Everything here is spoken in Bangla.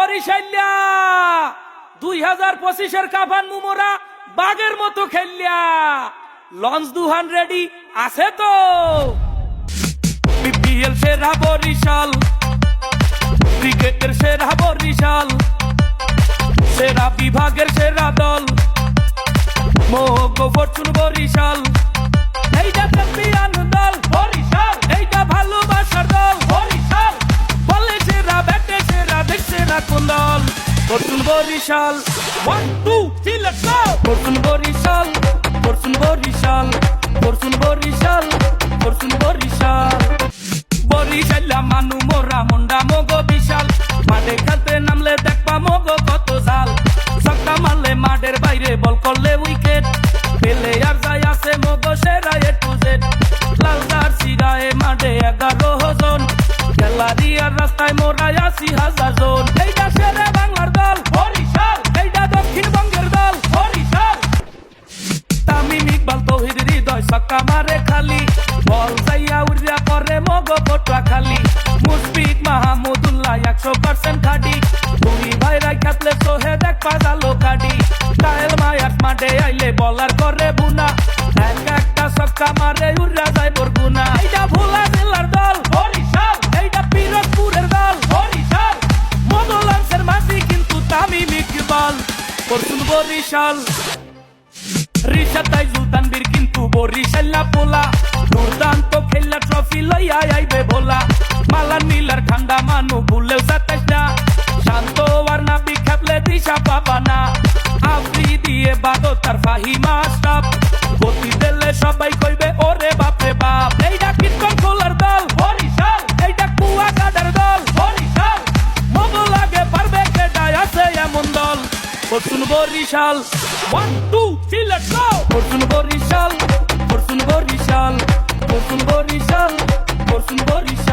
বরিশাইল্যা 2025-এর কাফান মুমোরা বাগের মতো খেললিয়া লঞ্চ দুহান রেডি আছে তো বিপিএল সেরা বরিশাল ক্রিকেটের সেরা বরিশাল সেরা বিভাগের সেরা দল মোহগ ফরচুন বরিশাল এইটা চ্যাম্পিয়ন দল বরিশাল এইটা ভালোবাসার দল বরিশাল বলে সেরা ব্যাটে সেরা দেখছে না কোন দল fortune Barishal 1 2 3 let's go fortune Barishal fortune Barishal fortune Barishal fortune Barishal বরিশাইলা মানু মোরা মুন্ডা মগো বিশাল মাঠে খেলতে নামলে দেখবা মগো কত জাল ছক্কা মারলে মাঠের বাইরে বল করলে উইকেট পেলে আর যায় আছে মগো সেরা এ টু জেড লাল জার্সি গায়ে মাঠে 11 জন গ্যালারি আর রাস্তায় মোরা 80,000 জন এইটা সেরা বাংলার দল বরিশাল এইটা দক্ষিণবঙ্গের দল বরিশাল তামিম ইকবাল তৌহিদ হৃদয় ছক্কা মারে খালি বল যাইয়া উড়িয়া করে মগো পটুয়া খালি মুশফিক মাহমুদুল্লাহ 100% খাটি দুই ভাইরা খেতলে সোহে দেখ পাজালো কাটি কায়েল মায়ার মাঠে আইলে বলার করে বুনা এক একটা ছক্কা মারে উড়িয়া যায় বরগুনা এইটা ভোলা জেলার দল বরিশাল এইটা পিরোজপুরের দল বরিশাল মদলাংশের মাঝি কিন্তু তামিম ইকবাল ফরচুন বরিশাল রিশাদ তাইজুল তানবীর কিন্তু বরিশাল্লা পোলা দুর্দান্ত খেলা ট্রফি লইয়া আইবে ভোলা মালান মিলার ঠান্ডা মানু ভুলেও 27 না শান্ত আর নাবি খেপলে দিশা পাবা না আফ্রি দিয়ে বাদো তার ফাহিমা স্টাফ গতি দিলে সবাই কইবে ওরে বাপরে বাপ এইটা কীর্তন খোলার দল বরিশাল এইটা কুয়া কাটার দল বরিশাল মগো লাগে পারবে কেটায় আছে এমন দল fortune Barishal 1 2 3 let's go fortune Barishal fortune Barishal fortune Barishal fortune Barishal